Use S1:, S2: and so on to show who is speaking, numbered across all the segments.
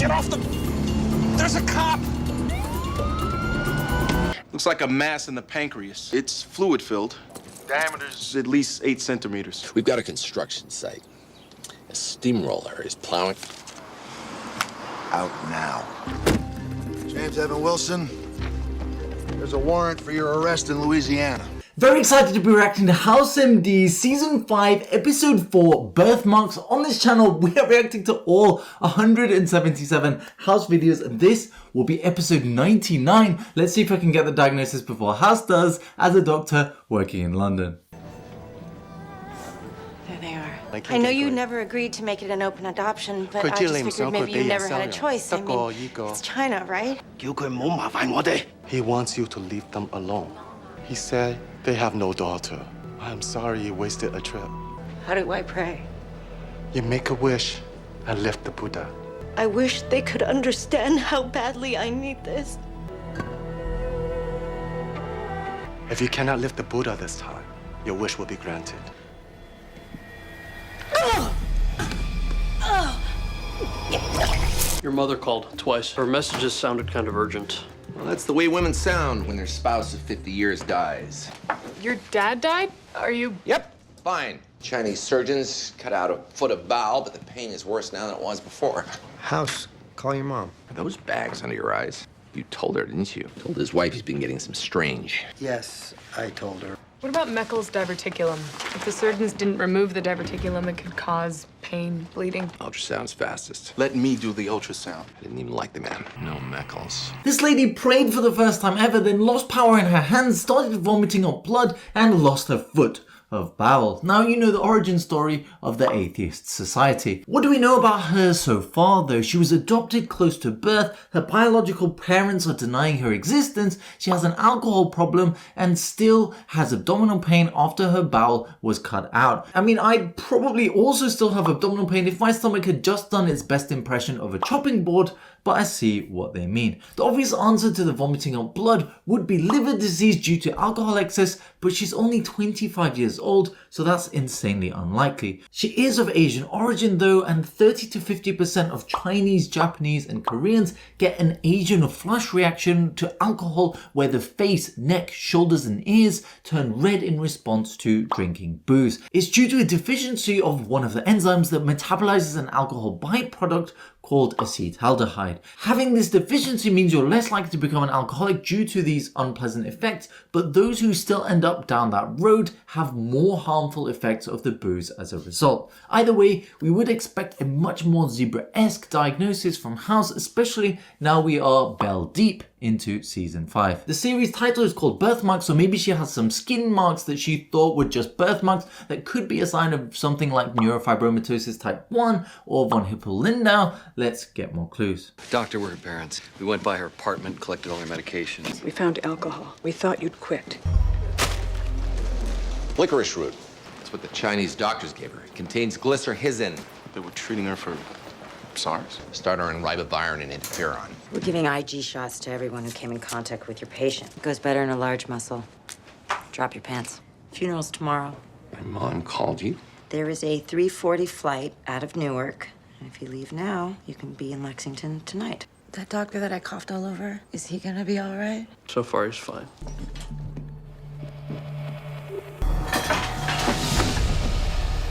S1: Get off the... There's a cop! Looks like a mass in the pancreas. It's fluid-filled. Diameter's at least 8 centimeters.
S2: We've got a construction site. A steamroller is plowing.
S3: Out now. James Evan Wilson, there's a warrant for your arrest in Louisiana.
S4: Very excited to be reacting to House MD Season 5, Episode 4, Birthmarks. On this channel, we are reacting to all 177 House videos. This will be episode 99. Let's see if I can get the diagnosis before House does as a doctor working in London.
S5: There they are. I know you never agreed to make it an open adoption, but I just figured maybe you never had a choice. I mean, it's China, right?
S6: He wants you to leave them alone. He said they have no daughter. I'm sorry you wasted a trip.
S5: How do I pray?
S6: You make a wish and lift the Buddha.
S5: I wish they could understand how badly I need this.
S6: If you cannot lift the Buddha this time, your wish will be granted.
S7: Your mother called twice. Her messages sounded kind of urgent.
S2: Well, that's the way women sound when their spouse of 50 years dies.
S8: Your dad died? Are you...
S2: Yep, fine. Chinese surgeons cut out a foot of bowel, but the pain is worse now than it was before.
S3: House, call your mom.
S2: Are those bags under your eyes? You told her, didn't you? Told his wife he's been getting some strange.
S3: Yes, I told her.
S8: What about Meckel's diverticulum? If the surgeons didn't remove the diverticulum, it could cause pain, bleeding.
S2: Ultrasound's fastest.
S1: Let me do the ultrasound.
S2: I didn't even like the man. No Meckles.
S4: This lady prayed for the first time ever, then lost power in her hands, started vomiting up blood, and lost her foot of bowel. Now you know the origin story of the Atheist Society. What do we know about her so far though? She was adopted close to birth, her biological parents are denying her existence, she has an alcohol problem, and still has abdominal pain after her bowel was cut out. I mean, I'd probably also still have abdominal pain if my stomach had just done its best impression of a chopping board, but I see what they mean. The obvious answer to the vomiting up blood would be liver disease due to alcohol excess, but she's only 25 years old, so that's insanely unlikely. She is of Asian origin though, and 30 to 50% of Chinese, Japanese, and Koreans get an Asian flush reaction to alcohol where the face, neck, shoulders, and ears turn red in response to drinking booze. It's due to a deficiency of one of the enzymes that metabolizes an alcohol byproduct called acetaldehyde. Having this deficiency means you're less likely to become an alcoholic due to these unpleasant effects, but those who still end up down that road have more harmful effects of the booze as a result. Either way, we would expect a much more zebra-esque diagnosis from House, especially now we are bell deep into season 5. The series title is called Birthmarks, so maybe she has some skin marks that she thought were just birthmarks that could be a sign of something like neurofibromatosis type 1 or von Hippel-Lindau. Let's get more clues.
S9: Doctor, we're her parents. We went by her apartment, collected all her medications.
S10: We found alcohol. We thought you'd quit.
S2: Licorice root. That's what the Chinese doctors gave her. It contains glycyrrhizin.
S1: They were treating her for SARS?
S2: Starter and ribavirin and interferon.
S5: We're giving IG shots to everyone who came in contact with your patient. It goes better in a large muscle. Drop your pants. Funeral's tomorrow.
S2: My mom called you?
S5: There is a 3:40 flight out of Newark. And if you leave now, you can be in Lexington tonight. That doctor that I coughed all over, is he gonna be all right?
S7: So far, he's fine.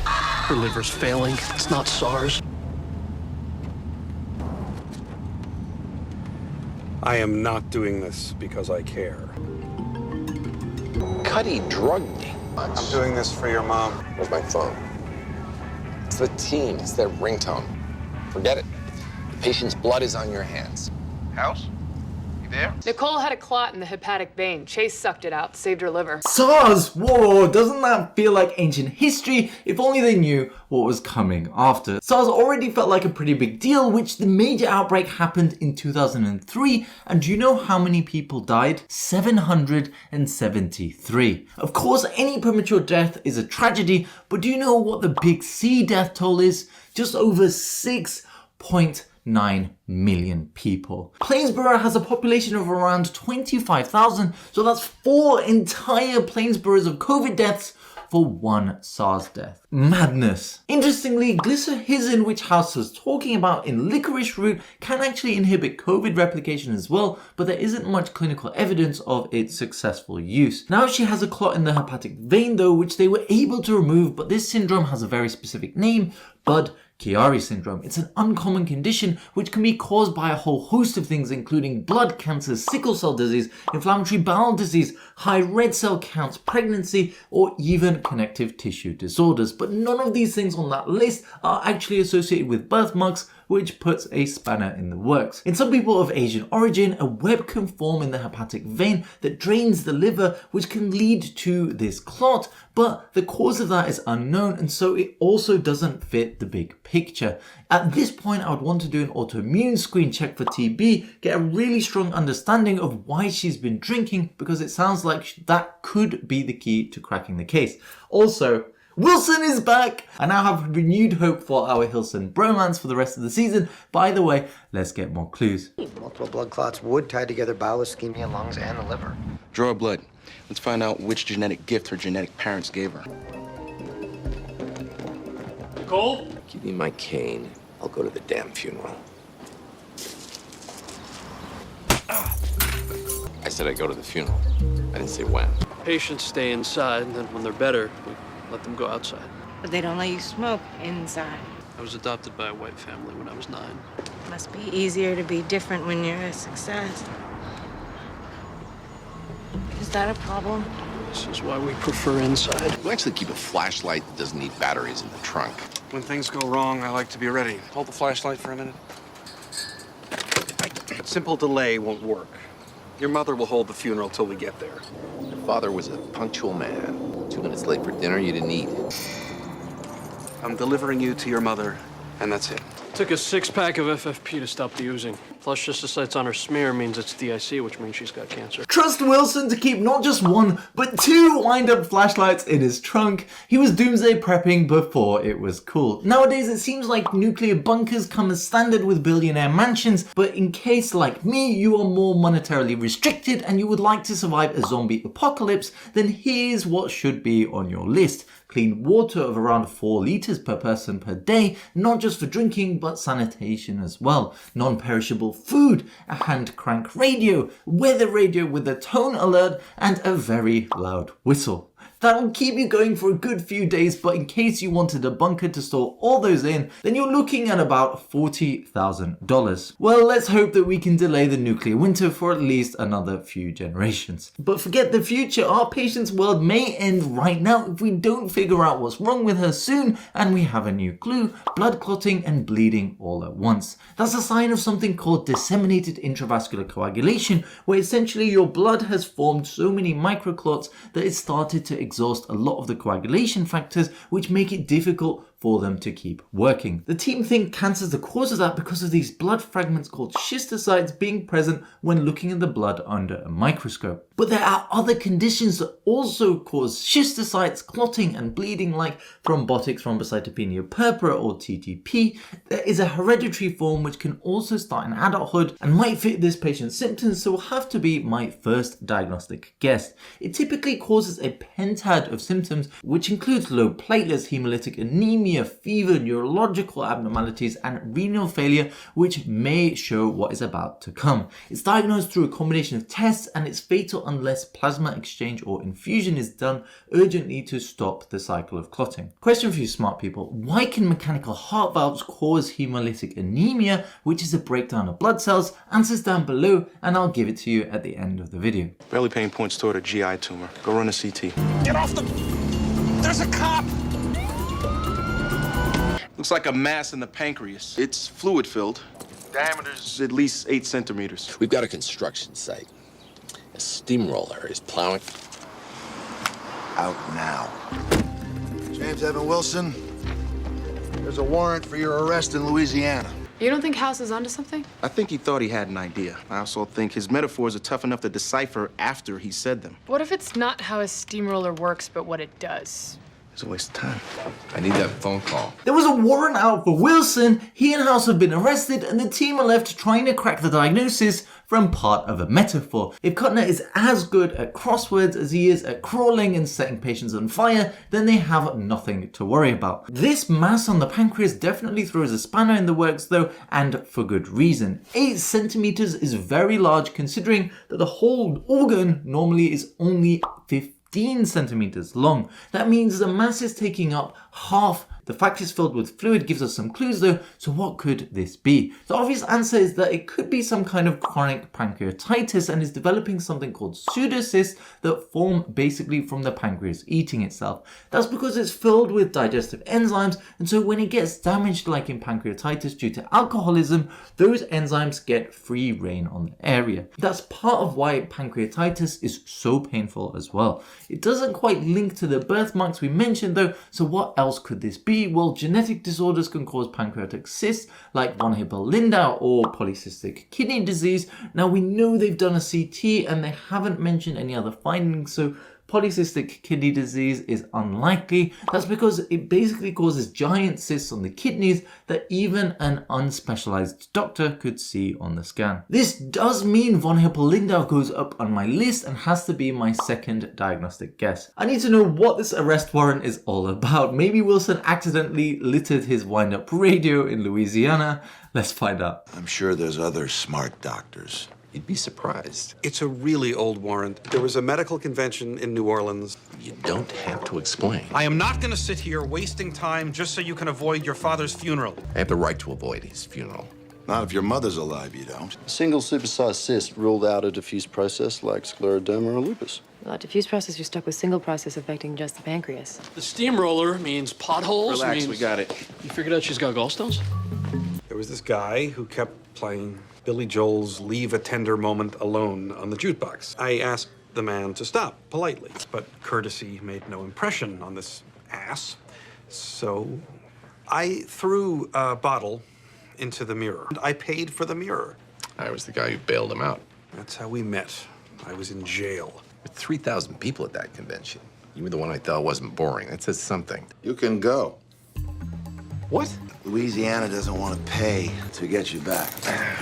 S7: Her liver's failing. It's not SARS.
S11: I am not doing this because I care.
S2: Cuddy drugged me.
S11: I'm doing this for your mom.
S2: Where's my phone? It's the team. It's their ringtone. Forget it. The patient's blood is on your hands.
S1: House? You there?
S8: Nicole had a clot in the hepatic vein. Chase sucked it out, saved her liver.
S4: SARS! Whoa, doesn't that feel like ancient history? If only they knew what was coming after. SARS already felt like a pretty big deal, which the major outbreak happened in 2003, and do you know how many people died? 773. Of course, any premature death is a tragedy, but do you know what the big C death toll is? Just over 6.9 million people. Plainsboro has a population of around 25,000, so that's 4 entire Plainsboroughs of COVID deaths for one SARS death. Madness. Interestingly, glycyrrhizin, which House was talking about in licorice root, can actually inhibit COVID replication as well, but there isn't much clinical evidence of its successful use. Now she has a clot in the hepatic vein though, which they were able to remove, but this syndrome has a very specific name, Budd-Chiari syndrome. It's an uncommon condition which can be caused by a whole host of things, including blood cancers, sickle cell disease, inflammatory bowel disease, high red cell counts, pregnancy, or even connective tissue disorders. But none of these things on that list are actually associated with birthmarks, which puts a spanner in the works. In some people of Asian origin, a web can form in the hepatic vein that drains the liver, which can lead to this clot, but the cause of that is unknown, and so it also doesn't fit the big picture. At this point, I would want to do an autoimmune screen check for TB, get a really strong understanding of why she's been drinking, because it sounds like that could be the key to cracking the case. Also, Wilson is back! I now have renewed hope for our Hilson bromance for the rest of the season. By the way, let's get more clues.
S12: Multiple blood clots would tie together bowel ischemia, lungs, and the liver.
S1: Draw blood. Let's find out which genetic gift her genetic parents gave her.
S7: Cole?
S2: Give me my cane. I'll go to the damn funeral. I said I'd go to the funeral. I didn't say when.
S7: Patients stay inside, and then when they're better, we let them go outside.
S5: But they don't let you smoke inside.
S7: I was adopted by a white family when I was 9.
S5: Must be easier to be different when you're a success. Is that a problem?
S7: This is why we prefer inside.
S2: We actually keep a flashlight that doesn't need batteries in the trunk.
S11: When things go wrong, I like to be ready. Hold the flashlight for a minute.
S13: A simple delay won't work. Your mother will hold the funeral till we get there.
S2: Your father was a punctual man. 2 minutes late for dinner, you didn't eat.
S13: I'm delivering you to your mother, and that's it.
S7: Took a 6-pack of FFP to stop the oozing. Plus, schistocytes on her smear means it's DIC, which means she's got cancer.
S4: Trust Wilson to keep not just 1, but 2 wind-up flashlights in his trunk. He was doomsday prepping before it was cool. Nowadays, it seems like nuclear bunkers come as standard with billionaire mansions, but in case, like me, you are more monetarily restricted and you would like to survive a zombie apocalypse, then here's what should be on your list. Clean water of around 4 liters per person per day, not just for drinking, but sanitation as well. Non-perishable food, a hand crank radio, weather radio with a tone alert, and a very loud whistle. That'll keep you going for a good few days, but in case you wanted a bunker to store all those in, then you're looking at about $40,000. Well, let's hope that we can delay the nuclear winter for at least another few generations. But forget the future, our patient's world may end right now if we don't figure out what's wrong with her soon, and we have a new clue: blood clotting and bleeding all at once. That's a sign of something called disseminated intravascular coagulation, where essentially your blood has formed so many microclots that it started to exhaust a lot of the coagulation factors, which make it difficult for them to keep working. The team think cancer is the cause of that because of these blood fragments called schistocytes being present when looking at the blood under a microscope. But there are other conditions that also cause schistocytes, clotting and bleeding, like thrombotic thrombocytopenia purpura or TTP. There is a hereditary form which can also start in adulthood and might fit this patient's symptoms, so will have to be my first diagnostic guess. It typically causes a pentad of symptoms, which includes low platelets, hemolytic anemia, fever, neurological abnormalities, and renal failure, which may show what is about to come. It's diagnosed through a combination of tests, and it's fatal unless plasma exchange or infusion is done urgently to stop the cycle of clotting. Question for you smart people: why can mechanical heart valves cause hemolytic anemia, which is a breakdown of blood cells? Answers down below, and I'll give it to you at the end of the video.
S1: Belly pain points toward a GI tumor. Go run a CT.
S13: Get off the... There's a cop!
S1: Looks like a mass in the pancreas. It's fluid-filled. Diameter's at least 8 centimeters.
S2: We've got a construction site. A steamroller is plowing.
S3: Out now. James Evan Wilson, there's a warrant for your arrest in Louisiana.
S8: You don't think House is onto something?
S1: I think he thought he had an idea. I also think his metaphors are tough enough to decipher after he said them.
S8: What if it's not how a steamroller works, but what it does?
S3: It's a waste of time.
S2: I need that phone call.
S4: There was a warrant out for Wilson, he and House have been arrested, and the team are left trying to crack the diagnosis from part of a metaphor. If Kuttner is as good at crosswords as he is at crawling and setting patients on fire, then they have nothing to worry about. This mass on the pancreas definitely throws a spanner in the works though, and for good reason. 8 centimeters is very large considering that the whole organ normally is only 15 centimeters long. That means the mass is taking up half. The fact it's filled with fluid gives us some clues though, so what could this be? The obvious answer is that it could be some kind of chronic pancreatitis and is developing something called pseudocysts that form basically from the pancreas eating itself. That's because it's filled with digestive enzymes, and so when it gets damaged like in pancreatitis due to alcoholism, those enzymes get free rein on the area. That's part of why pancreatitis is so painful as well. It doesn't quite link to the birthmarks we mentioned though, so what else could this be? Well, genetic disorders can cause pancreatic cysts like von Hippel-Lindau or polycystic kidney disease. Now we know they've done a CT and they haven't mentioned any other findings, so polycystic kidney disease is unlikely. That's because it basically causes giant cysts on the kidneys that even an unspecialized doctor could see on the scan. This does mean von Hippel-Lindau goes up on my list and has to be my second diagnostic guess. I need to know what this arrest warrant is all about. Maybe Wilson accidentally littered his wind-up radio in Louisiana. Let's find out.
S3: I'm sure there's other smart doctors.
S2: You'd be surprised.
S13: It's a really old warrant. There was a medical convention in New Orleans.
S2: You don't have to explain.
S11: I am not going to sit here wasting time just so you can avoid your father's funeral.
S2: I have the right to avoid his funeral.
S3: Not if your mother's alive, you don't.
S6: A single supersized cyst ruled out a diffuse process like scleroderma or lupus.
S14: Well, at diffuse process, you're stuck with single process affecting just the pancreas.
S7: The steamroller means potholes.
S1: Relax,
S7: means...
S1: we got it.
S7: You figured out she's got gallstones?
S13: There was this guy who kept playing Billy Joel's Leave a Tender Moment Alone on the jukebox. I asked the man to stop politely, but courtesy made no impression on this ass. So I threw a bottle into the mirror. I paid for the mirror.
S2: I was the guy who bailed him out.
S13: That's how we met. I was in jail.
S2: With 3,000 people at that convention. You were the one I thought wasn't boring. That says something.
S3: You can go.
S2: What?
S3: Louisiana doesn't want to pay to get you back.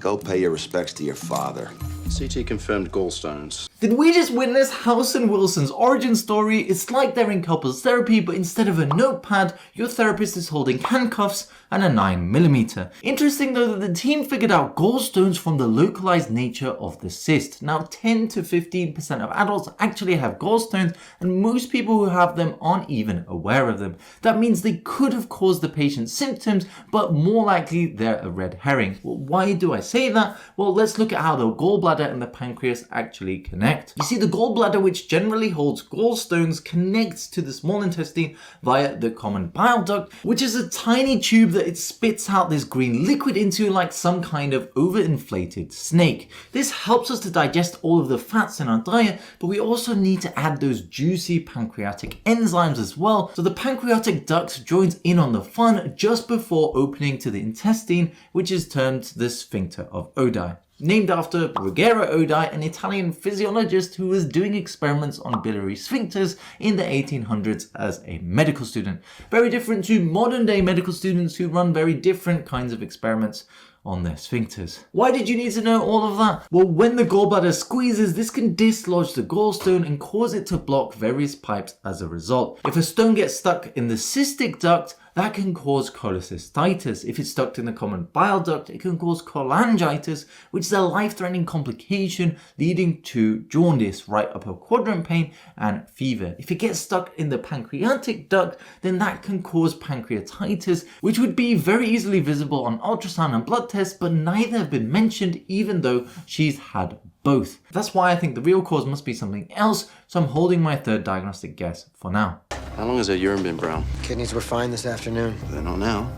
S3: Go pay your respects to your father.
S6: CT confirmed gallstones.
S4: Did we just witness House and Wilson's origin story? It's like they're in couples therapy, but instead of a notepad, your therapist is holding handcuffs and a 9mm. Interesting though that the team figured out gallstones from the localized nature of the cyst. Now 10 to 15% of adults actually have gallstones, and most people who have them aren't even aware of them. That means they could have caused the patient's symptoms, but more likely they're a red herring. Well, why do I say that? Well, let's look at how the gallbladder and the pancreas actually connect. You see, the gallbladder, which generally holds gallstones, connects to the small intestine via the common bile duct, which is a tiny tube that it spits out this green liquid into like some kind of overinflated snake. This helps us to digest all of the fats in our diet, but we also need to add those juicy pancreatic enzymes as well. So the pancreatic duct joins in on the fun just before opening to the intestine, which is termed the sphincter of Oddi. Named after Ruggero Oddi, an Italian physiologist who was doing experiments on biliary sphincters in the 1800s as a medical student. Very different to modern day medical students who run very different kinds of experiments on their sphincters. Why did you need to know all of that? Well, when the gallbladder squeezes, this can dislodge the gallstone and cause it to block various pipes as a result. If a stone gets stuck in the cystic duct, that can cause cholecystitis. If it's stuck in the common bile duct, it can cause cholangitis, which is a life-threatening complication leading to jaundice, right upper quadrant pain, and fever. If it gets stuck in the pancreatic duct, then that can cause pancreatitis, which would be very easily visible on ultrasound and blood tests, but neither have been mentioned, even though she's had both. That's why I think the real cause must be something else, so I'm holding my third diagnostic guess for now.
S6: How long has that urine been brown?
S12: Kidneys were fine this afternoon.
S6: They're not now.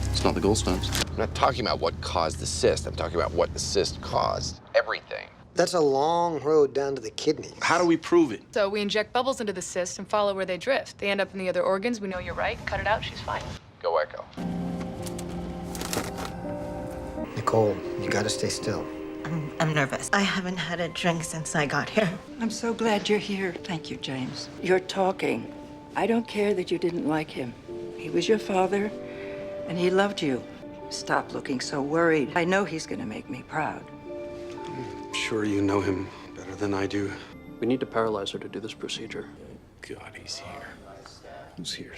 S6: It's not the gallstones.
S2: I'm not talking about what caused the cyst. I'm talking about what the cyst caused. Everything.
S12: That's a long road down to the kidneys.
S1: How do we prove it?
S8: So we inject bubbles into the cyst and follow where they drift. They end up in the other organs. We know you're right. Cut it out. She's fine.
S2: Go Echo.
S12: Nicole, you gotta stay still.
S5: I'm nervous. I haven't had a drink since I got here.
S10: I'm so glad you're here. Thank you, James. You're talking I don't care that you didn't like him. He was your father, and he loved you. Stop looking so worried. I know he's gonna make me proud.
S13: I'm sure you know him better than I do.
S7: We need to paralyze her to do this procedure.
S2: God, he's here.
S13: Who's here?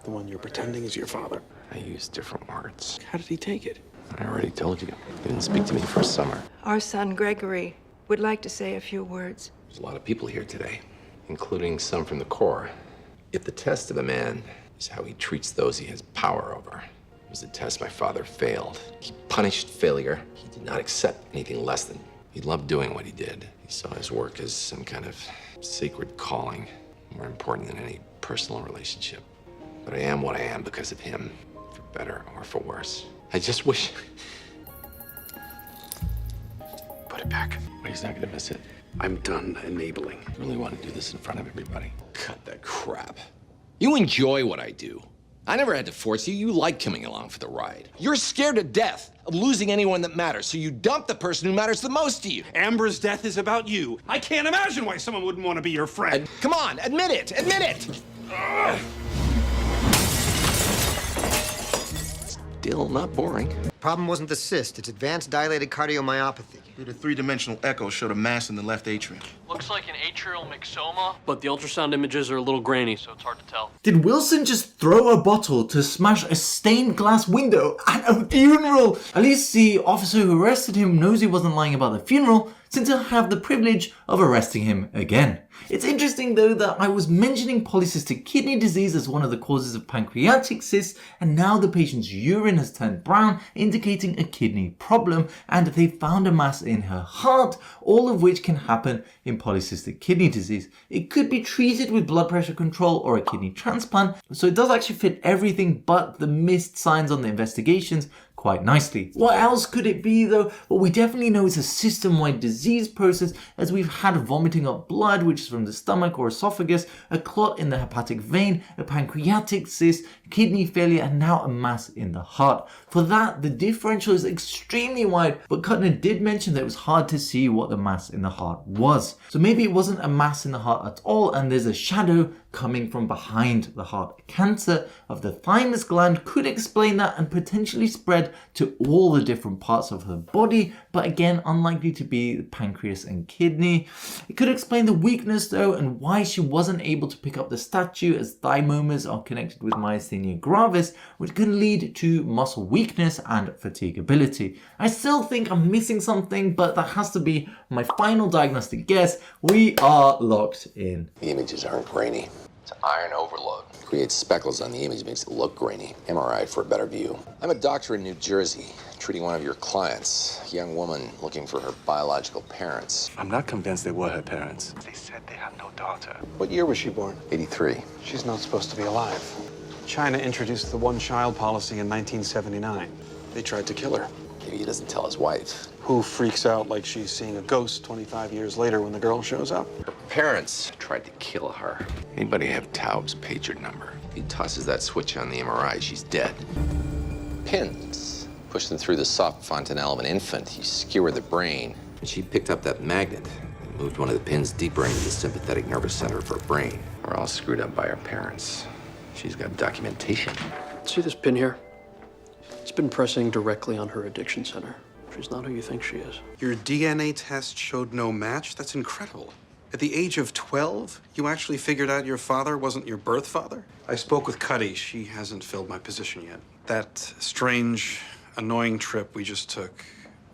S13: The one you're pretending is your father.
S2: I use different words.
S13: How did he take it?
S2: I already told you. He didn't speak to me for a summer.
S10: Our son, Gregory, would like to say a few words.
S2: There's a lot of people here today, including some from the Corps. If the test of a man is how he treats those he has power over, it was a test my father failed. He punished failure. He did not accept anything less than. He loved doing what he did. He saw his work as some kind of sacred calling, more important than any personal relationship. But I am what I am because of him, for better or for worse. I just wish... Put it back. He's not gonna miss it.
S13: I'm done enabling.
S2: I really want to do this in front of everybody. Cut that crap. You enjoy what I do. I never had to force you. You like coming along for the ride. You're scared to death of losing anyone that matters, so you dump the person who matters the most to you.
S13: Amber's death is about you. I can't imagine why someone wouldn't want to be your friend.
S2: Come on, admit it. Admit it. Still not boring.
S12: Problem wasn't the cyst. It's advanced dilated cardiomyopathy.
S1: The three-dimensional echo showed a mass in the left atrium.
S7: Looks like an atrial myxoma, but the ultrasound images are a little grainy, so it's hard to tell.
S4: Did Wilson just throw a bottle to smash a stained glass window at a funeral? At least the officer who arrested him knows he wasn't lying about the funeral, since he'll have the privilege of arresting him again. It's interesting though that I was mentioning polycystic kidney disease as one of the causes of pancreatic cysts, and now the patient's urine has turned brown, indicating a kidney problem, and they found a mass in her heart, all of which can happen in polycystic kidney disease. It could be treated with blood pressure control or a kidney transplant, so it does actually fit everything but the missed signs on the investigations quite nicely. What else could it be though? Well, we definitely know it's a system-wide disease process, as we've had vomiting of blood, which is from the stomach or esophagus, a clot in the hepatic vein, a pancreatic cyst, kidney failure, and now a mass in the heart. For that, the differential is extremely wide, but Kuttner did mention that it was hard to see what the mass in the heart was. So maybe it wasn't a mass in the heart at all, and there's a shadow coming from behind the heart. Cancer of the thymus gland could explain that and potentially spread to all the different parts of her body, but again, unlikely to be the pancreas and kidney. It could explain the weakness though, and why she wasn't able to pick up the statue, as thymomas are connected with myasthenia gravis, which can lead to muscle weakness and fatigability. I still think I'm missing something, but that has to be my final diagnostic guess. We are locked in.
S2: The images aren't grainy. It's iron overload. It creates speckles on the image, makes it look grainy. MRI for a better view. I'm a doctor in New Jersey, treating one of your clients, a young woman looking for her biological parents.
S6: I'm not convinced they were her parents. They said they have no daughter.
S13: What year was she born?
S2: 83.
S13: She's not supposed to be alive. China introduced the one-child policy in 1979. They tried to kill her.
S2: Maybe he doesn't tell his wife.
S13: Who freaks out like she's seeing a ghost 25 years later when the girl shows up?
S2: Her parents tried to kill her. Anybody have Taub's pager number? If he tosses that switch on the MRI, she's dead. Pins. Push them through the soft fontanelle of an infant. You skewer the brain. And she picked up that magnet and moved one of the pins deeper into the sympathetic nervous center of her brain. We're all screwed up by her parents. She's got documentation.
S7: See this pin here? It's been pressing directly on her addiction center. She's not who you think she is.
S13: Your DNA test showed no match? That's incredible. At the age of 12, you actually figured out your father wasn't your birth father? I spoke with Cuddy. She hasn't filled my position yet. That strange, annoying trip we just took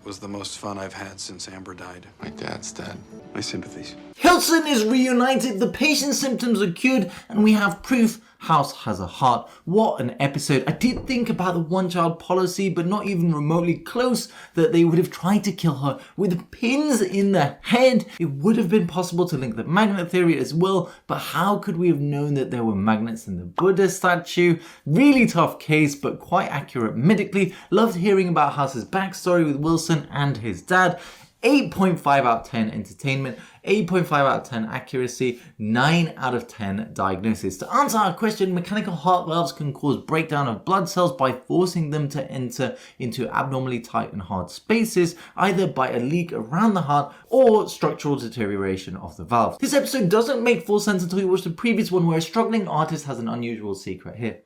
S13: was the most fun I've had since Amber died.
S2: My dad's dead.
S13: My sympathies.
S4: Hilton is reunited, the patient's symptoms are cured, and we have proof House has a heart. What an episode. I did think about the one-child policy, but not even remotely close that they would have tried to kill her with pins in the head. It would have been possible to link the magnet theory as well, but how could we have known that there were magnets in the Buddha statue? Really tough case, but quite accurate medically. Loved hearing about House's backstory with Wilson and his dad. 8.5 out of 10 entertainment, 8.5 out of 10 accuracy, 9 out of 10 diagnosis. To answer our question, mechanical heart valves can cause breakdown of blood cells by forcing them to enter into abnormally tight and hard spaces, either by a leak around the heart or structural deterioration of the valve. This episode doesn't make full sense until you watch the previous one where a struggling artist has an unusual secret here.